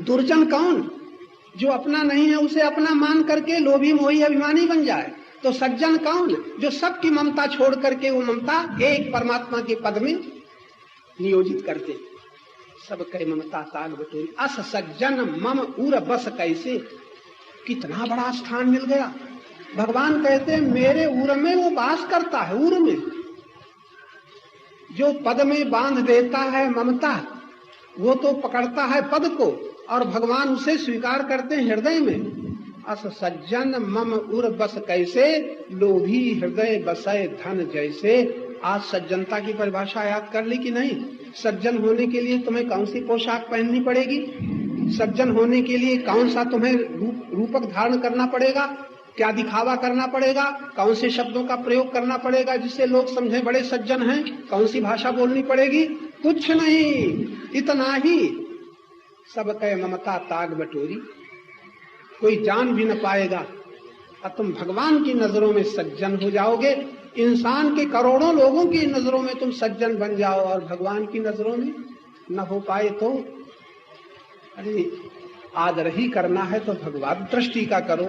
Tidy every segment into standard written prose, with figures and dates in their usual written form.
दुर्जन कौन? जो अपना नहीं है उसे अपना मान करके लोभी मोही अभिमानी बन जाए। तो सज्जन कौन? जो सबकी ममता छोड़ करके वो ममता एक परमात्मा के पद में नियोजित करते। सब कई ममता ताग बटोरी, अस सज्जन मम उर बस कैसे। कितना बड़ा स्थान मिल गया। भगवान कहते हैं मेरे उर में वो वास करता है। उर में जो पद में बांध देता है ममता, वो तो पकड़ता है पद को, और भगवान उसे स्वीकार करते हैं हृदय में। अस सज्जन मम उर बस कैसे, लोभी हृदय बसय धन जैसे। आज सज्जनता की परिभाषा याद कर ली कि नहीं? सज्जन होने के लिए तुम्हें कौन सी पोशाक पहननी पड़ेगी? सज्जन होने के लिए कौन सा तुम्हें रूपक धारण करना पड़ेगा? क्या दिखावा करना पड़ेगा? कौन से शब्दों का प्रयोग करना पड़ेगा जिससे लोग समझे बड़े सज्जन हैं? कौन सी भाषा बोलनी पड़ेगी? कुछ नहीं, इतना ही। सब कहे ममता ताग बटोरी, कोई जान भी न पाएगा। और तुम भगवान की नजरों में सज्जन हो जाओगे। इंसान के करोड़ों लोगों की नजरों में तुम सज्जन बन जाओ और भगवान की नजरों में न हो पाए तो? अरे आदर ही करना है तो भगवत दृष्टि का करो,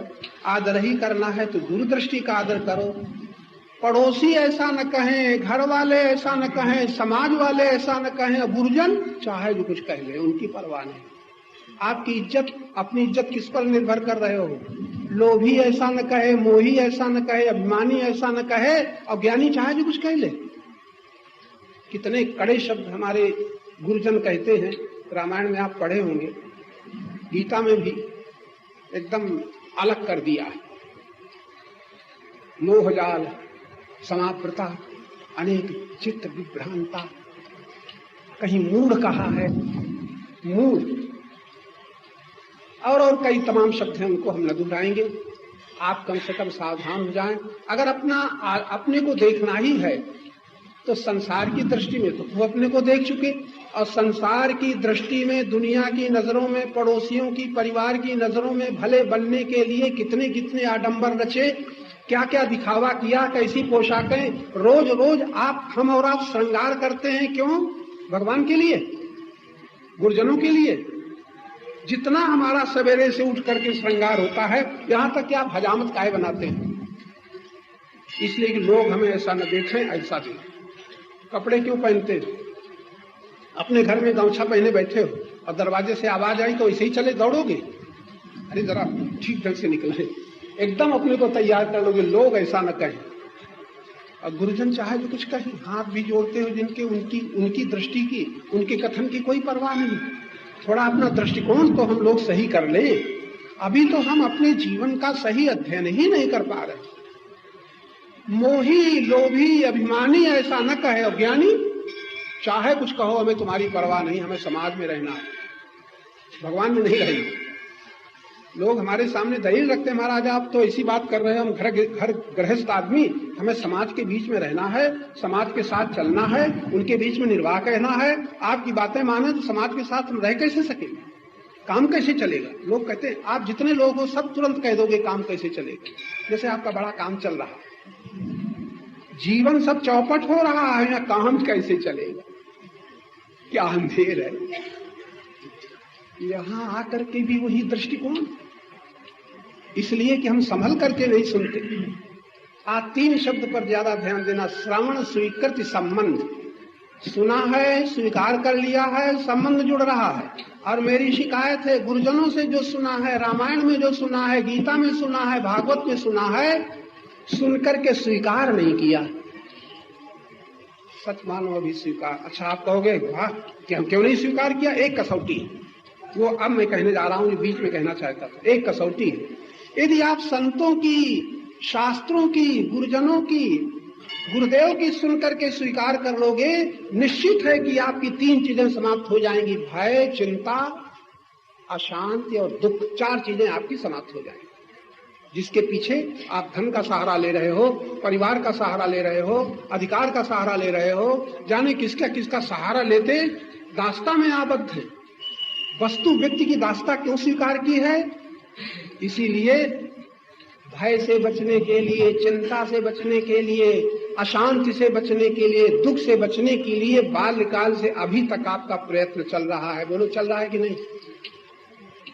आदर ही करना है तो दूरदृष्टि का आदर करो। पड़ोसी ऐसा न कहें, घर वाले ऐसा न कहें, समाज वाले ऐसा न कहें, गुरुजन चाहे जो कुछ कह ले, उनकी परवाह नहीं। आपकी इज्जत, अपनी इज्जत किस पर निर्भर कर रहे हो? लोभी ऐसा न कहे, मोही ऐसा न कहे, अभिमानी ऐसा न कहे, और ज्ञानी चाहे जो कुछ कह ले। कितने कड़े शब्द हमारे गुरुजन कहते हैं। रामायण में आप पढ़े होंगे, गीता में भी एकदम अलग कर दिया है। मोहजाल समावृता अनेक चित्त विभ्रांता, कहीं मूढ़ कहा है, मूढ़, और कई तमाम शब्द हैं, उनको हम न दोहराएंगे। आप कम से कम सावधान हो जाएं। अगर अपने को देखना ही है तो संसार की दृष्टि में तो वो अपने को देख चुके, और संसार की दृष्टि में, दुनिया की नजरों में, पड़ोसियों की, परिवार की नजरों में भले बनने के लिए कितने कितने आडंबर रचे, क्या क्या दिखावा किया, कैसी पोशाकें रोज रोज हम और आप श्रृंगार करते हैं। क्यों? भगवान के लिए, गुरुजनों के लिए। जितना हमारा सवेरे से उठ करके श्रृंगार होता है, यहाँ तक कि आप हजामत काहे बनाते हैं? इसलिए कि लोग हमें ऐसा न देखें, ऐसा देखें। कपड़े क्यों पहनते हैं? अपने घर में गमछा पहने बैठे हो और दरवाजे से आवाज आई तो ऐसे ही चले दौड़ोगे? अरे जरा ठीक ढंग से निकले, एकदम अपने को तैयार कर लोगे, लोग ऐसा न कहें। और गुरुजन चाहे जो कुछ कहें, हाथ भी जोड़ते हो जिनके, उनकी दृष्टि की, उनके कथन की कोई परवाह नहीं। थोड़ा अपना दृष्टिकोण तो हम लोग सही कर ले। अभी तो हम अपने जीवन का सही अध्ययन ही नहीं कर पा रहे। मोही लोभी अभिमानी ऐसा न कहे, और ज्ञानी चाहे कुछ कहो, हमें तुम्हारी परवाह नहीं, हमें समाज में रहना है, भगवान में नहीं रहेंगे। लोग हमारे सामने दलील रखते हैं, महाराज आप तो ऐसी बात कर रहे हैं, हम घर गृहस्थ आदमी, हमें समाज के बीच में रहना है, समाज के साथ चलना है, उनके बीच में निर्वाह कहना है। आपकी बातें माने तो समाज के साथ हम रह कैसे सकेंगे? काम कैसे चलेगा? लोग कहते हैं आप जितने लोग हो सब तुरंत कह दोगे काम कैसे चलेगा, जैसे आपका बड़ा काम चल रहा है। जीवन सब चौपट हो रहा है, या काम कैसे चलेगा? क्या अंधेर है। यहां आकर के भी वही दृष्टिकोण, इसलिए कि हम संभल करके नहीं सुनते। आज 3 शब्द पर ज्यादा ध्यान देना। श्रवण, स्वीकृति, संबंध। सुना है, स्वीकार कर लिया है, संबंध जुड़ रहा है। और मेरी शिकायत है, गुरुजनों से जो सुना है, रामायण में जो सुना है, गीता में सुना है, भागवत में सुना है, सुनकर के स्वीकार नहीं किया। सच मानो अभी स्वीकार। अच्छा आप कहोगे वाह कि हम क्यों नहीं स्वीकार किया? एक कसौटी, वो अब मैं कहने जा रहा हूं, जो बीच में कहना चाहता था। एक कसौटी, यदि आप संतों की, शास्त्रों की, गुरुजनों की, गुरुदेव की सुनकर के स्वीकार कर लोगे, निश्चित है कि आपकी 3 चीजें समाप्त हो जाएंगी। भय, चिंता, अशांति और दुख। 4 चीजें आपकी समाप्त हो जाएंगी। जिसके पीछे आप धन का सहारा ले रहे हो, परिवार का सहारा ले रहे हो, अधिकार का सहारा ले रहे हो, जाने किसका किसका सहारा लेते दास्ता में आबद्ध है। वस्तु व्यक्ति की दास्ता क्यों स्वीकार की है? इसीलिए भय से बचने के लिए, चिंता से बचने के लिए, अशांति से बचने के लिए, दुख से बचने के लिए बाल्यकाल से अभी तक आपका प्रयत्न चल रहा है। बोलो चल रहा है कि नहीं?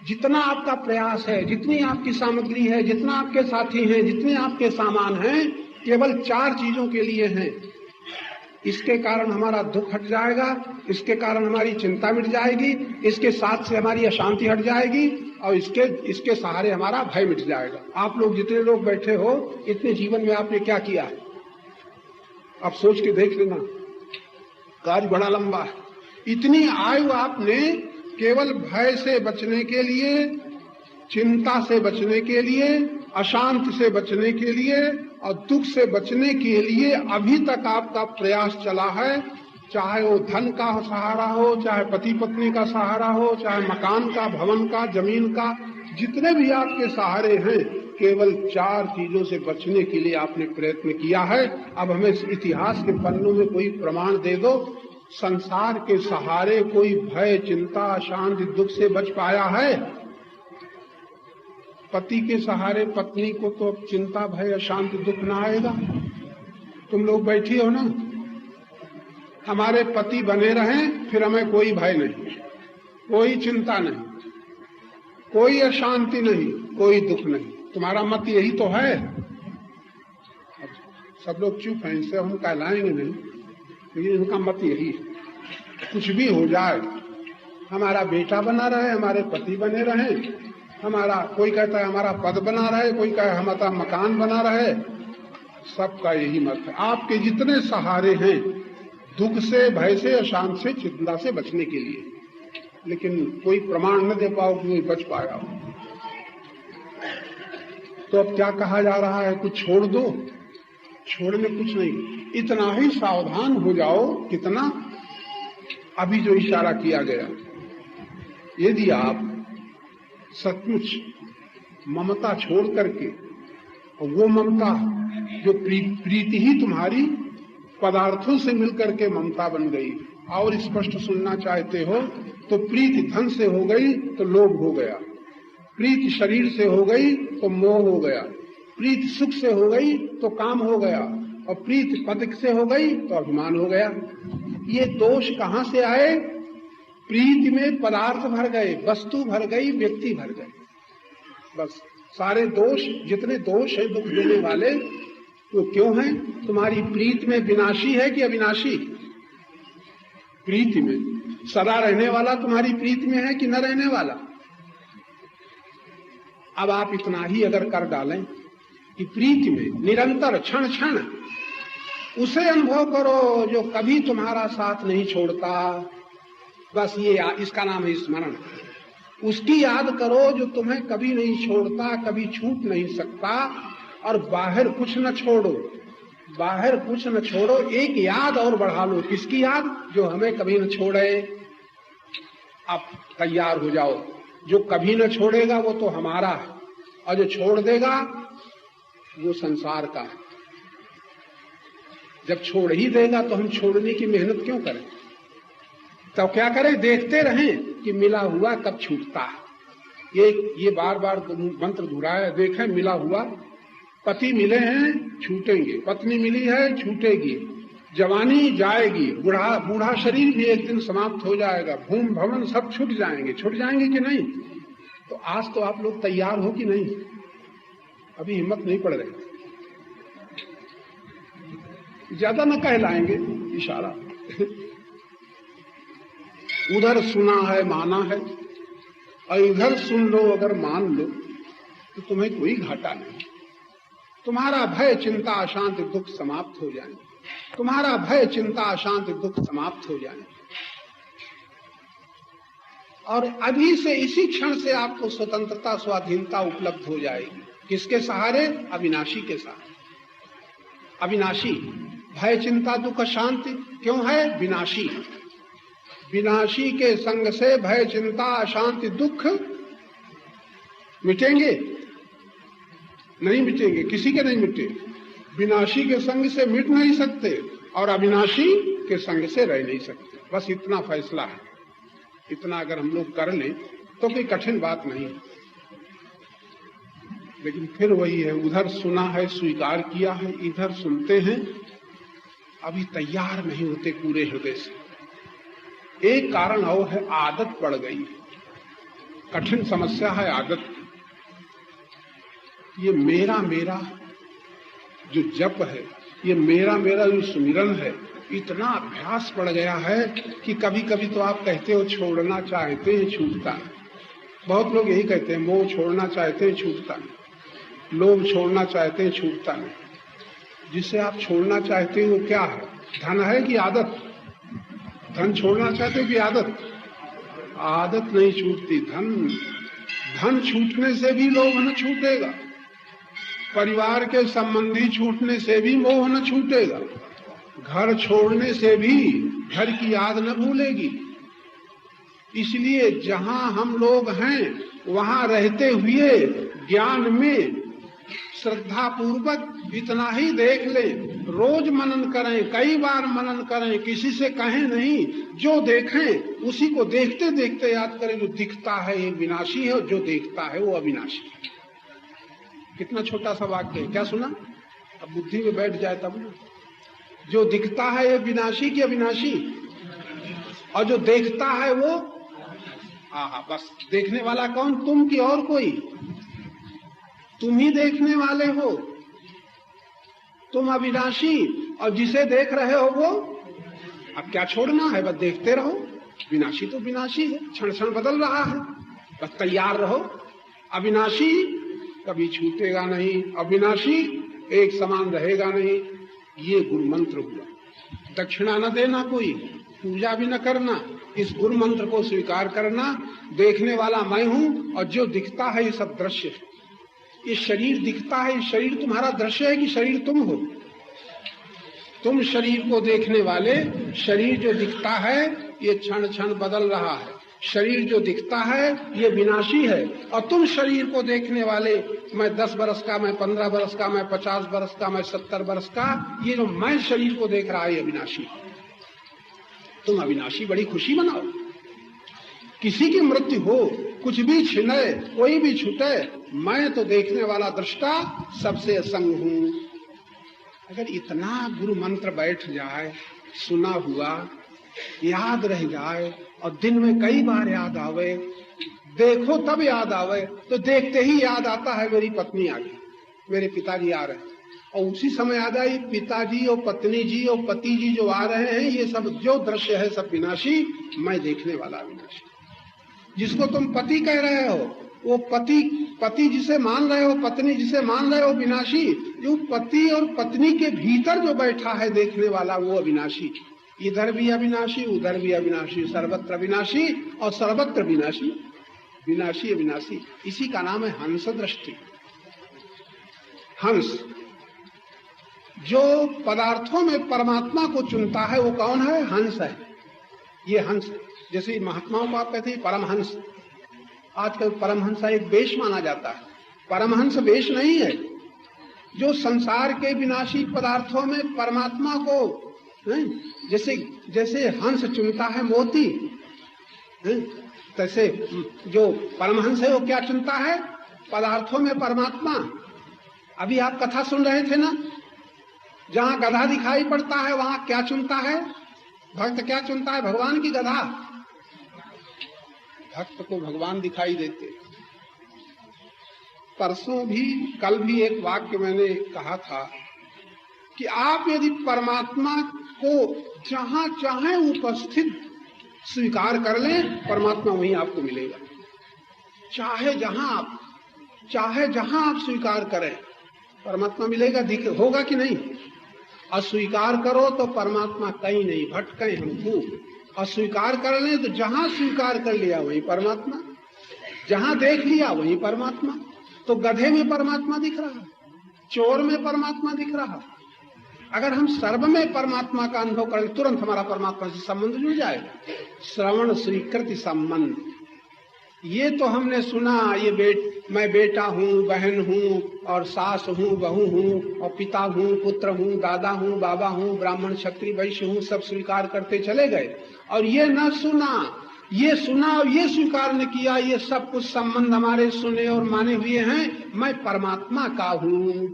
जितना आपका प्रयास है, जितनी आपकी सामग्री है, जितना आपके साथी हैं, जितने आपके सामान हैं, केवल 4 चीजों के लिए हैं। इसके कारण हमारा दुख हट जाएगा, इसके कारण हमारी चिंता मिट जाएगी, इसके साथ से हमारी अशांति हट जाएगी, और इसके सहारे हमारा भय मिट जाएगा। आप लोग जितने लोग बैठे हो, इतने जीवन में आपने क्या किया है? आप सोच के देख लेना, कार्य बड़ा लंबा है। इतनी आयु आपने केवल भय से बचने के लिए, चिंता से बचने के लिए, अशांति से बचने के लिए और दुख से बचने के लिए अभी तक आपका प्रयास चला है। चाहे वो धन का सहारा हो, चाहे पति पत्नी का सहारा हो, चाहे मकान का, भवन का, जमीन का, जितने भी आपके सहारे हैं, केवल 4 चीजों से बचने के लिए आपने प्रयत्न किया है। अब हमें इतिहास के पन्नों में कोई प्रमाण दे दो, संसार के सहारे कोई भय, चिंता, अशांति, दुख से बच पाया है? पति के सहारे पत्नी को तो चिंता, भय, अशांति, दुख ना आएगा। तुम लोग बैठी हो ना, हमारे पति बने रहें, फिर हमें कोई भय नहीं, कोई चिंता नहीं, कोई अशांति नहीं, कोई दुख नहीं। तुम्हारा मत यही तो है। सब लोग चुप हैं, इनसे हम कहलाएंगे नहीं, लेकिन इनका मत यही है। कुछ भी हो जाए, हमारा बेटा बना रहे, हमारे पति बने रहे, हमारा, कोई कहता है हमारा पद बना रहे, कोई कहता है हमारा मकान बना रहे, सबका यही मत है। आपके जितने सहारे हैं दुख से, भय से, अशांति से, चिंता से बचने के लिए, लेकिन कोई प्रमाण न दे पाओ कि कोई बच पाया हो। तो अब क्या कहा जा रहा है? कुछ छोड़ दो। छोड़ने कुछ नहीं, इतना ही सावधान हो जाओ। कितना? अभी जो इशारा किया गया, यदि आप सचमुच ममता छोड़ करके, वो ममता जो प्रीति ही तुम्हारी पदार्थों से मिलकर के ममता बन गई, और स्पष्ट सुनना चाहते हो तो प्रीति धन से हो गई तो लोभ हो गया, प्रीति शरीर से हो गई तो मोह हो गया, प्रीति सुख से हो गई तो काम हो गया, और प्रीति पद से हो गई तो अभिमान हो गया। ये दोष कहाँ से आए? प्रीति में पदार्थ भर गए, वस्तु भर गई, व्यक्ति भर गए। बस सारे दोष, जितने दोष है दुख देने वाले, वो क्यों हैं? तुम्हारी प्रीति में विनाशी है कि अविनाशी? प्रीति में सदा रहने वाला तुम्हारी प्रीति में है कि न रहने वाला? अब आप इतना ही अगर कर डालें कि प्रीति में निरंतर क्षण क्षण उसे अनुभव करो जो कभी तुम्हारा साथ नहीं छोड़ता, बस ये इसका नाम है स्मरण। उसकी याद करो जो तुम्हें कभी नहीं छोड़ता, कभी छूट नहीं सकता, और बाहर कुछ न छोड़ो, बाहर कुछ न छोड़ो। एक याद और बढ़ा लो। किसकी याद? जो हमें कभी न छोड़े। अब तैयार हो जाओ, जो कभी न छोड़ेगा वो तो हमारा है, और जो छोड़ देगा वो संसार का है। जब छोड़ ही देगा तो हम छोड़ने की मेहनत क्यों करें? तो क्या करें? देखते रहें कि मिला हुआ कब छूटता है। ये बार बार मंत्र दोहराया। देखें, मिला हुआ, पति मिले हैं छूटेंगे, पत्नी मिली है छूटेगी, जवानी जाएगी, बूढ़ा शरीर भी एक दिन समाप्त हो जाएगा, भूम भवन सब छूट जाएंगे। छूट जाएंगे कि नहीं? तो आज तो आप लोग तैयार हो कि नहीं? अभी हिम्मत नहीं पड़ रही। ज्यादा न कहलाएंगे, इशारा। उधर सुना है, माना है, और इधर सुन लो, अगर मान लो तो तुम्हें कोई घाटा नहीं। तुम्हारा भय, चिंता, अशांति, दुख समाप्त हो जाए। तुम्हारा भय, चिंता, अशांति, दुख समाप्त हो जाए। और अभी से, इसी क्षण से आपको स्वतंत्रता, स्वाधीनता उपलब्ध हो जाएगी। किसके सहारे? अविनाशी के सहारे। अविनाशी। भय, चिंता, दुख, अशांति क्यों है? विनाशी। विनाशी के संग से भय, चिंता, अशांति, दुख मिटेंगे? नहीं मिटेंगे, किसी के नहीं मिटे। विनाशी के संग से मिट नहीं सकते, और अविनाशी के संग से रह नहीं सकते। बस इतना फैसला है। इतना अगर हम लोग कर लें तो कोई कठिन बात नहीं। लेकिन फिर वही है, उधर सुना है, स्वीकार किया है, इधर सुनते हैं, अभी तैयार नहीं होते पूरे हृदय से। एक कारण और है, आदत पड़ गई। कठिन समस्या है आदत। ये मेरा मेरा जो जप है, ये मेरा मेरा जो सुमिरन है, इतना अभ्यास पड़ गया है कि कभी कभी तो आप कहते हो छोड़ना चाहते हैं, छूटता नहीं। बहुत लोग यही कहते हैं, मोह छोड़ना चाहते हैं, छूटता नहीं। लोभ छोड़ना चाहते हैं, छूटता नहीं। जिसे आप छोड़ना चाहते हो वो क्या है? धन है कि आदत? धन छोड़ना चाहते हो कि आदत? आदत नहीं छूटती, धन छूटने से भी लोभ न छूटेगा, परिवार के संबंधी छूटने से भी मोह न छूटेगा, घर छोड़ने से भी घर की याद न भूलेगी। इसलिए जहां हम लोग हैं वहां रहते हुए ज्ञान में श्रद्धा पूर्वक इतना ही देख लें, रोज मनन करें, कई बार मनन करें, किसी से कहें नहीं, जो देखें उसी को देखते देखते याद करें। जो दिखता है ये विनाशी है और जो देखता है वो अविनाशी है। कितना छोटा सा वाक्य है, क्या सुना? अब बुद्धि में बैठ जाए तब ना। जो दिखता है ये विनाशी की अविनाशी, और जो देखता है वो बस देखने वाला कौन? तुम की और कोई? तुम ही देखने वाले हो, तुम अविनाशी, और जिसे देख रहे हो वो। अब क्या छोड़ना है? बस देखते रहो। विनाशी तो विनाशी है, क्षण क्षण बदल रहा है, बस तैयार रहो। अविनाशी कभी छूटेगा नहीं, अविनाशी एक समान रहेगा नहीं। ये गुरु मंत्र हुआ। दक्षिणा न देना, कोई पूजा भी न करना, इस गुरु मंत्र को स्वीकार करना। देखने वाला मैं हूं और जो दिखता है ये सब दृश्य है। ये शरीर दिखता है, शरीर तुम्हारा दृश्य है कि शरीर तुम हो? तुम शरीर को देखने वाले। शरीर जो दिखता है ये क्षण क्षण बदल रहा है, शरीर जो दिखता है ये विनाशी है, और तुम शरीर को देखने वाले, मैं 10 बरस का, मैं 15 बरस का, मैं 50 बरस का, मैं 70 बरस का, ये जो मैं शरीर को देख रहा है ये विनाशी। तुम अविनाशी बड़ी खुशी मनाओ। किसी की मृत्यु हो, कुछ भी छिने, कोई भी छूटे, मैं तो देखने वाला दृष्टा सबसे असंग हूं। अगर इतना गुरु मंत्र बैठ जाए, सुना हुआ याद रह जाए, और दिन में कई बार याद आवे, देखो तब याद आवे, तो देखते ही याद आता है मेरी पत्नी आ गई, मेरे पिताजी आ रहे हैं, और उसी समय याद आई पिताजी और पत्नी जी और पति जी जो आ रहे हैं, ये सब जो दृश्य है सब विनाशी, मैं देखने वाला विनाशी। जिसको तुम पति कह रहे हो वो पति जिसे मान रहे हो, पत्नी जिसे मान रहे हो विनाशी, जो पति और पत्नी के भीतर जो बैठा है देखने वाला वो अविनाशी। इधर भी अविनाशी, उधर भी अविनाशी, सर्वत्र अविनाशी और सर्वत्र विनाशी। विनाशी अविनाशी, इसी का नाम है हंस दृष्टि। हंस जो पदार्थों में परमात्मा को चुनता है वो कौन है? हंस है। ये हंस है। जैसे महात्माओं को आप कहते हैं परमहंस, आजकल परमहंस एक वेश माना जाता है। परमहंस वेश नहीं है। जो संसार के विनाशी पदार्थों में परमात्मा को जैसे हंस चुनता है मोती, तैसे जो परमहंस है वो क्या चुनता है? पदार्थों में परमात्मा। अभी आप कथा सुन रहे थे ना, जहां गधा दिखाई पड़ता है वहां क्या चुनता है? भक्त क्या चुनता है? भगवान की गधा। भक्त को भगवान दिखाई देते। परसों भी, कल भी एक वाक्य मैंने कहा था कि आप यदि परमात्मा को जहां चाहे उपस्थित स्वीकार कर लें, परमात्मा वहीं आपको मिलेगा। चाहे जहां आप स्वीकार करें परमात्मा मिलेगा। होगा कि नहीं? अस्वीकार करो तो परमात्मा कहीं नहीं, भटके हम खूब। अस्वीकार कर लें तो जहां स्वीकार कर लिया वहीं परमात्मा, जहां देख लिया वहीं परमात्मा। तो गधे में परमात्मा दिख रहा, चोर में परमात्मा दिख रहा। अगर हम सर्व में परमात्मा का अनुभव करें, तुरंत हमारा परमात्मा से संबंध जुड़ जाएगा। श्रवण स्वीकृति संबंध। ये तो हमने सुना, मैं बेटा हूँ, बहन हूँ, और सास हूँ, बहू हूँ, और पिता हूँ, पुत्र हूँ, दादा हूँ, बाबा हूँ, ब्राह्मण क्षत्रिय वैश्य हूँ, सब स्वीकार करते चले गए। और ये न सुना, ये सुना और ये स्वीकार न किया, ये सब कुछ संबंध हमारे सुने और माने हुए हैं, मैं परमात्मा का हूँ।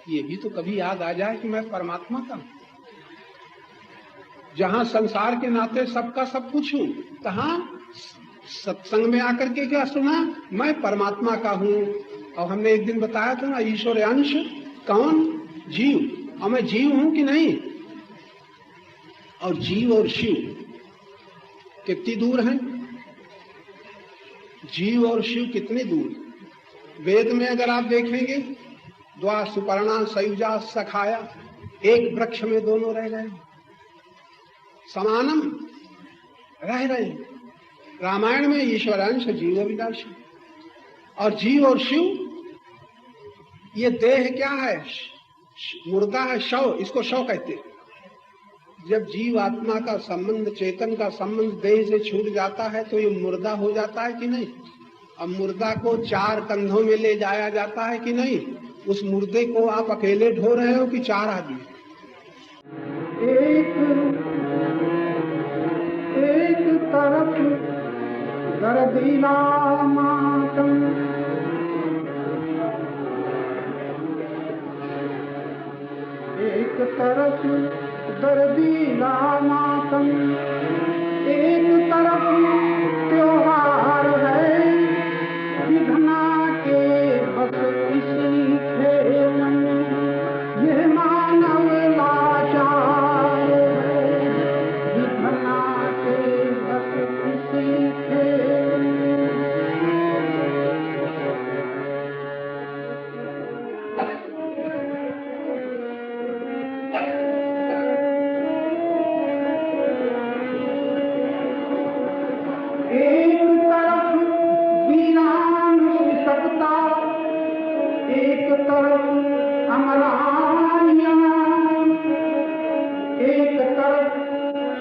ये भी तो कभी याद आ जाए कि मैं परमात्मा का हूँ। जहां संसार के नाते सबका सब कुछ हूं, तहां सत्संग में आकर के क्या सुना, मैं परमात्मा का हूँ। और हमने एक दिन बताया था ना, ईश्वर अंश कौन, जीव, और मैं जीव हूं कि नहीं। और जीव और शिव कितनी दूर हैं, जीव और शिव कितने दूर। वेद में अगर आप देखेंगे, द्वा सुपर्णा सयुजा सखाया, एक वृक्ष में दोनों रह गए, समानम रह रहे। रामायण में ईश्वरांश जीव अविनाशी। और जीव और शिव, ये देह क्या है, मुर्दा है, शव, इसको शव कहते हैं। जब जीव आत्मा का संबंध, चेतन का संबंध देह से छूट जाता है तो ये मुर्दा हो जाता है कि नहीं। अब मुर्दा को 4 कंधों में ले जाया जाता है कि नहीं। उस मुर्दे को आप अकेले ढो रहे हो कि 4 आदमी। एक तरफ दर्दीला मातम, एक तरफ दर्दीला मातम, एक तरफ त्योहार है विघ्ना के बस इसी खेल में, यह मानव लाचार है विघ्ना के बस इसी खेल में। एक तरफ वीरान सकता, एक तरफ अमरानियां, एक तरफ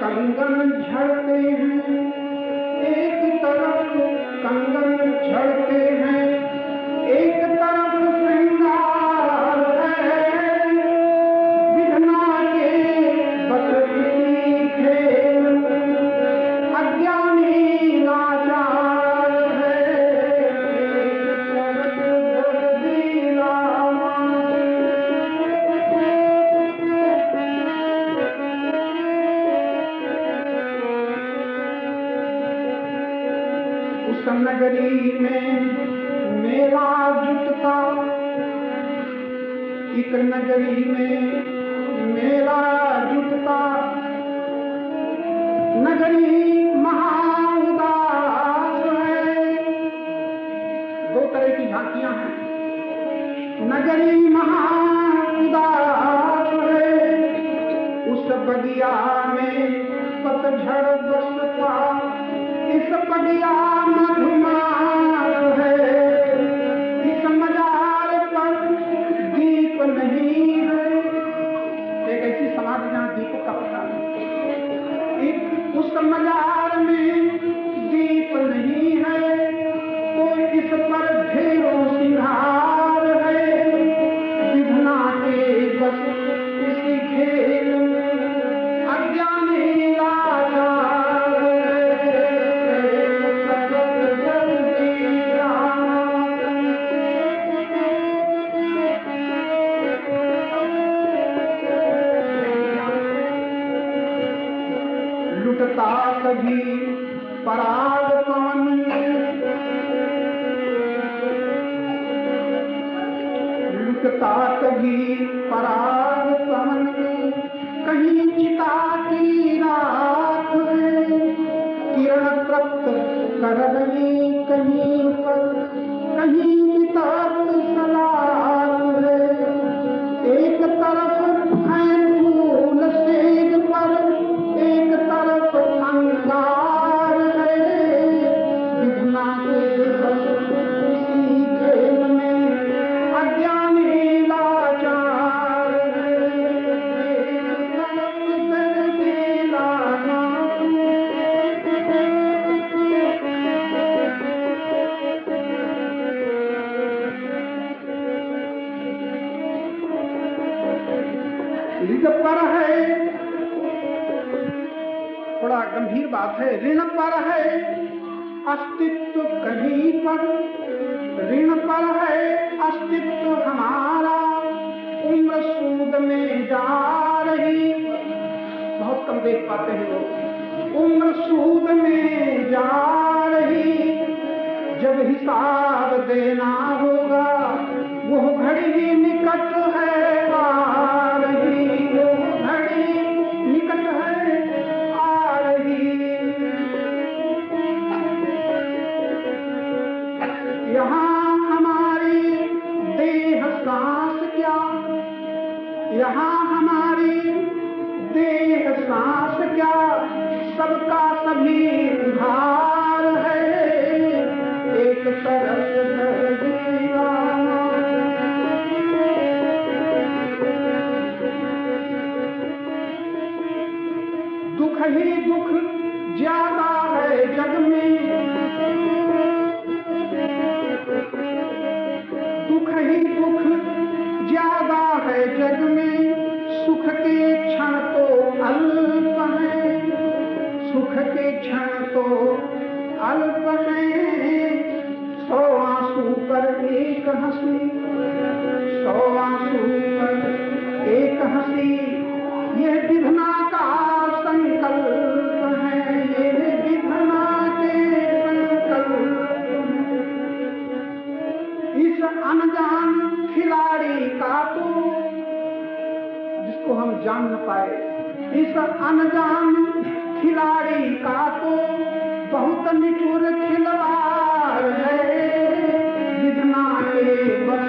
कंगन झड़ते हैं, एक तरफ कंगन झड़ते हैं, एक तरफ श्रृंगार है विघ्ना के बस इसी खेल में, अज्ञानी लाचार है दर्दीला। उस नगरी में मेला जुटता, एक नगरी में मेला जुटता, नगरी महाउदास है। 2 तरह की झांकियां हैं। नगरी महाउदास है, उस बगिया में पतझड़ बसता, इस बगिया मधुमास है, इस मजार पर दीप नहीं है। एक ऐसी समाधि जहाँ दीप का पता नहीं, उस मजार में दीप नहीं है, तो इस पर ढेरों सिंगार है विघ्ना के बस इसी खेल में, अज्ञानी लाचार लुटता कभी पराग पवन, लुटता कभी पराग पवन, कहीं चिता की रात है किरण तृप्त कर रही कहीं पर, कहीं तक सलाह है। एक तरफ है फूल सेज पर, एक तरफ अंगार है विघ्ना के बस इसी खेल में, अज्ञानी लाचार है एक तरफ दर्दीला मातम। ऋण पर है, बड़ा गंभीर बात है, ऋण पर है अस्तित्व कहीं पर, ऋण पर है अस्तित्व हमारा, उम्र सूद में जा रही, बहुत कम देख पाते हैं लोग, उम्र सूद में जा रही। रही, जब हिसाब देना होगा वो घड़ी निकट है आ रही, वो घड़ी निकट है आ रही। यहाँ हमारी देह सांस क्या, यहाँ हमारी देह सांस क्या, सबका सभी उधार है, एक तरफ दुख ही दुख ज्यादा है जग में, दुख ही दुख ज्यादा है जग में, सुख के क्षण तो अल्प हैं, सुख के क्षण तो अल्प हैं। 100 आंसू पर एक हंसी, 100 आंसू पर एक हंसी, ये विधना का संकल्प है, ये विधना के संकल्प है। इस अनजान खिलाड़ी का तो, जिसको हम जान न पाए, इस अनजान खिलाड़ी का तो बहुत निठुर खिलवाड़ है, विधना के बस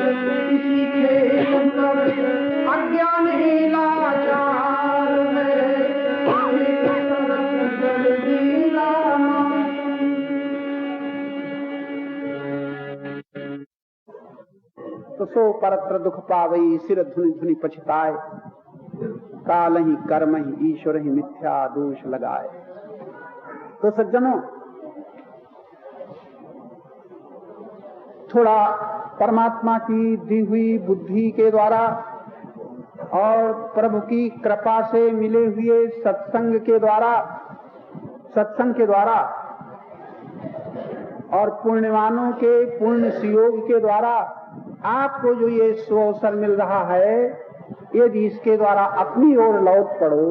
इसी खेल पर अज्ञान ही लाचार है, एक तरफ जल्दी रामा। तो सो परत्र दुख पावई, सिर धुनि धुनि पछताए, काल ही कर्म ही ईश्वर ही मिथ्या दोष लगाए। तो सज्जनों, थोड़ा परमात्मा की दी हुई बुद्धि के द्वारा और प्रभु की कृपा से मिले हुए सत्संग के द्वारा और पुण्यवानों के पुण्य सुयोग के द्वारा आपको जो ये सुअवसर मिल रहा है, यदि इसके द्वारा अपनी ओर लौट पड़ो,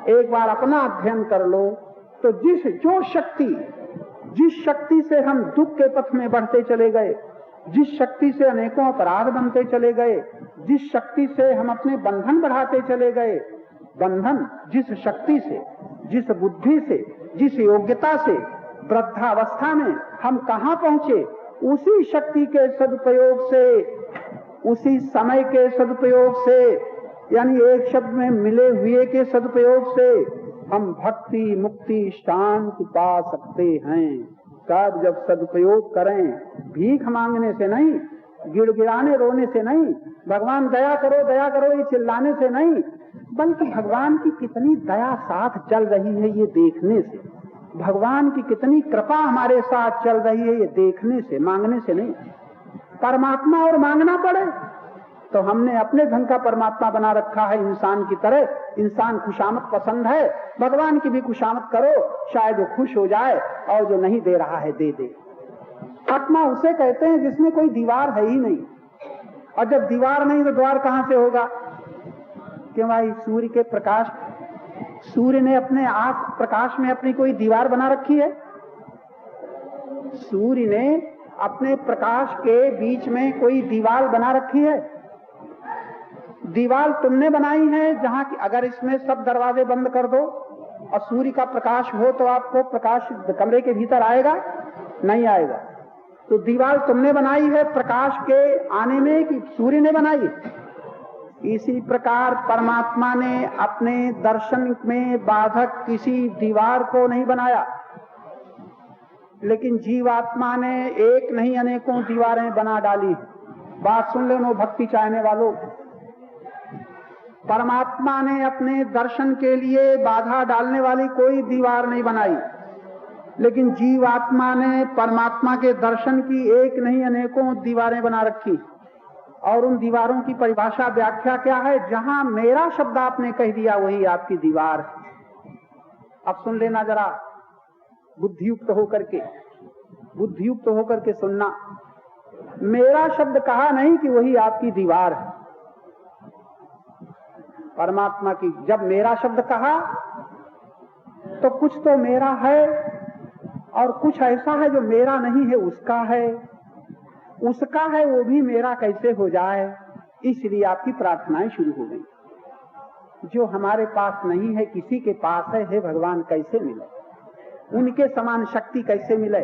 एक बार अपना अध्ययन कर लो, तो जिस शक्ति से हम दुख के पथ में बढ़ते चले गए, जिस शक्ति से अनेकों अपराध बनते चले गए, जिस शक्ति से हम अपने बंधन बढ़ाते चले गए, बंधन जिस शक्ति से, जिस बुद्धि से, जिस योग्यता से वृद्धावस्था में हम कहाँ पहुंचे, उसी शक्ति के सदुपयोग से, उसी समय के सदुपयोग से, यानी एक शब्द में मिले हुए के सदुपयोग से हम भक्ति मुक्ति शांति पा सकते हैं। कब? जब सदुपयोग करें, भीख मांगने से नहीं, गिड़गिड़ाने रोने से नहीं, भगवान दया करो ये चिल्लाने से नहीं, बल्कि भगवान की कितनी दया साथ चल रही है ये देखने से, भगवान की कितनी कृपा हमारे साथ चल रही है ये देखने से, मांगने से नहीं। परमात्मा और मांगना पड़े तो हमने अपने ढंग का परमात्मा बना रखा है इंसान की तरह। इंसान खुशामद पसंद है, भगवान की भी खुशामद करो, शायद वो खुश हो जाए, और जो नहीं दे रहा है दे दे। आत्मा उसे कहते हैं जिसमें कोई दीवार है ही नहीं, और जब दीवार नहीं तो द्वार कहां से होगा? क्यों भाई? सूर्य के प्रकाश, सूर्य ने अपने आंख प्रकाश में अपनी कोई दीवार बना रखी है? सूर्य ने अपने प्रकाश के बीच में कोई दीवार बना रखी है? दीवार तुमने बनाई है, जहां की अगर इसमें सब दरवाजे बंद कर दो और सूर्य का प्रकाश हो तो आपको प्रकाश कमरे के भीतर आएगा? नहीं आएगा। तो दीवार तुमने बनाई है प्रकाश के आने में कि सूर्य ने बनाई? इसी प्रकार परमात्मा ने अपने दर्शन में बाधक किसी दीवार को नहीं बनाया, लेकिन जीवात्मा ने एक नहीं अनेकों दीवारें बना डाली। बात सुन लो भक्ति चाहने वालों, परमात्मा ने अपने दर्शन के लिए बाधा डालने वाली कोई दीवार नहीं बनाई, लेकिन जीवात्मा ने परमात्मा के दर्शन की एक नहीं अनेकों दीवारें बना रखी। और उन दीवारों की परिभाषा व्याख्या क्या है? जहां मेरा शब्द आपने कह दिया वही आपकी दीवार है। अब सुन लेना जरा, बुद्धियुक्त होकर के सुनना। मेरा शब्द कहा नहीं कि वही आपकी दीवार है। परमात्मा की जब मेरा शब्द कहा तो कुछ तो मेरा है और कुछ ऐसा है जो मेरा नहीं है, उसका है, उसका है वो भी मेरा कैसे हो जाए, इसलिए आपकी प्रार्थनाएं शुरू हो गई। जो हमारे पास नहीं है किसी के पास है, हे भगवान कैसे मिले, उनके समान शक्ति कैसे मिले,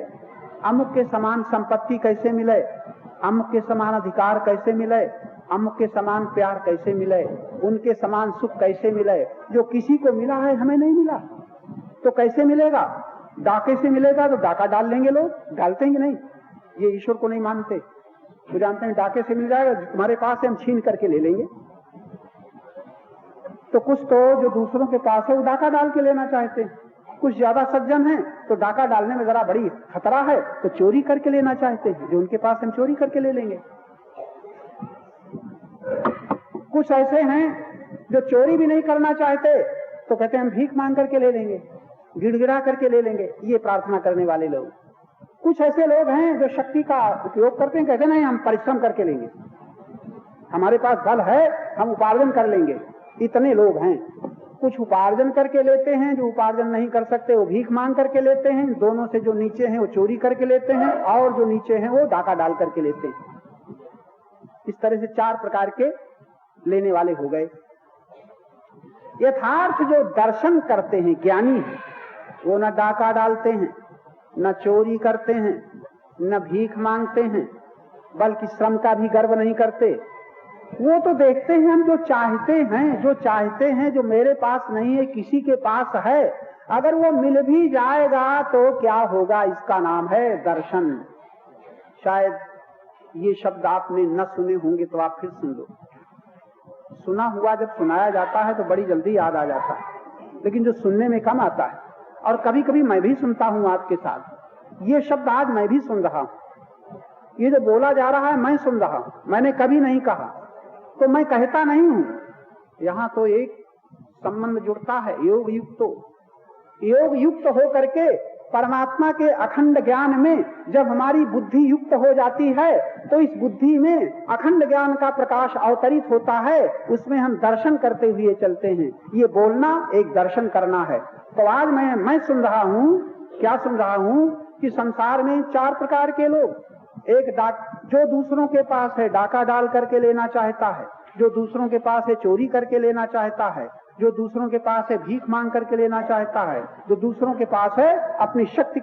अमुक के समान संपत्ति कैसे मिले, अमुक के समान अधिकार कैसे मिले, अमुक के समान प्यार कैसे मिले, उनके समान सुख कैसे मिले। जो किसी को मिला है हमें नहीं मिला, तो कैसे मिलेगा? डाके से मिलेगा तो डाका डाल लेंगे लोग, डालते हैं नहीं? ये ईश्वर को नहीं मानते, तो जानते हैं डाके से मिल जाएगा, तुम्हारे पास है हम छीन करके ले लेंगे। तो कुछ तो जो दूसरों के पास है वो डाका डाल के लेना चाहते हैं, कुछ ज्यादा सज्जन हैं तो डाका डालने में जरा बड़ी खतरा है तो चोरी करके लेना चाहते हैं, जो उनके पास हम चोरी करके ले लेंगे। कुछ ऐसे हैं जो चोरी भी नहीं करना चाहते तो कहते हैं हम भीख मांग करके ले लेंगे, गिड़गिड़ा करके ले लेंगे, ये प्रार्थना करने वाले लोग। कुछ ऐसे लोग हैं जो शक्ति का उपयोग करते हैं, कहते नहीं हम परिश्रम करके लेंगे, हमारे पास बल है हम उपार्जन कर लेंगे, इतने लोग हैं। कुछ उपार्जन करके लेते हैं, जो उपार्जन नहीं कर सकते वो भीख मांग करके लेते हैं, दोनों से जो नीचे हैं वो चोरी करके लेते हैं, और जो नीचे हैं वो डाका डाल करके लेते हैं। इस तरह से 4 प्रकार के लेने वाले हो गए। यथार्थ जो दर्शन करते हैं, ज्ञानी है, वो न डाका डालते हैं, न चोरी करते हैं, न भीख मांगते हैं, बल्कि श्रम का भी गर्व नहीं करते। वो तो देखते हैं हम जो चाहते हैं, जो चाहते हैं, जो मेरे पास नहीं है किसी के पास है, अगर वो मिल भी जाएगा तो क्या होगा, इसका नाम है दर्शन। शायद ये शब्द आपने न सुने होंगे तो आप फिर सुन लो। सुना हुआ जब सुनाया जाता है तो बड़ी जल्दी याद आ जाता है, लेकिन जो सुनने में कम आता है, और कभी कभी मैं भी सुनता हूं आपके साथ। ये शब्द आज मैं भी सुन रहा हूं, ये जो बोला जा रहा है मैं सुन रहा हूं, मैंने कभी नहीं कहा, तो मैं कहता नहीं हूं। यहां तो एक संबंध जुड़ता है, योग युक्त हो करके परमात्मा के अखंड ज्ञान में जब हमारी बुद्धि युक्त हो जाती है तो इस बुद्धि में अखंड ज्ञान का प्रकाश अवतरित होता है, उसमें हम दर्शन करते हुए चलते हैं। ये बोलना एक दर्शन करना है। तो आज मैं सुन रहा हूं, क्या सुन रहा हूं कि संसार में 4 प्रकार के लोग, एक जो दूसरों के पास है डाका डाल करके लेना चाहता है, जो दूसरों के पास है चोरी करके लेना चाहता है, जो दूसरों के पास है भीख मांग करके लेना चाहता है, जो दूसरों के पास है अपनी शक्ति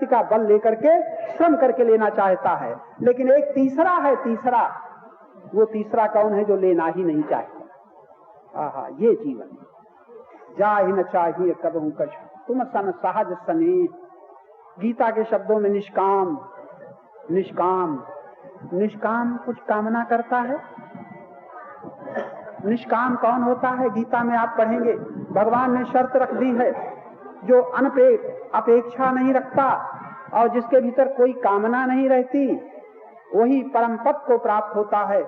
का बल लेकर के श्रम करके लेना चाहता है। लेकिन एक तीसरा है, वो तीसरा कौन है? जो लेना ही नहीं चाहता। आहा, ये जीवन जा ही न चाहिए कबहू कछ तुम सन सहज सने। गीता के शब्दों में निष्काम कुछ कामना करता है। निष्काम कौन होता है? गीता में आप पढ़ेंगे भगवान ने शर्त रख दी है, जो अपेक्षा नहीं रखता और जिसके भीतर कोई कामना नहीं रहती वही परम पद को प्राप्त होता है।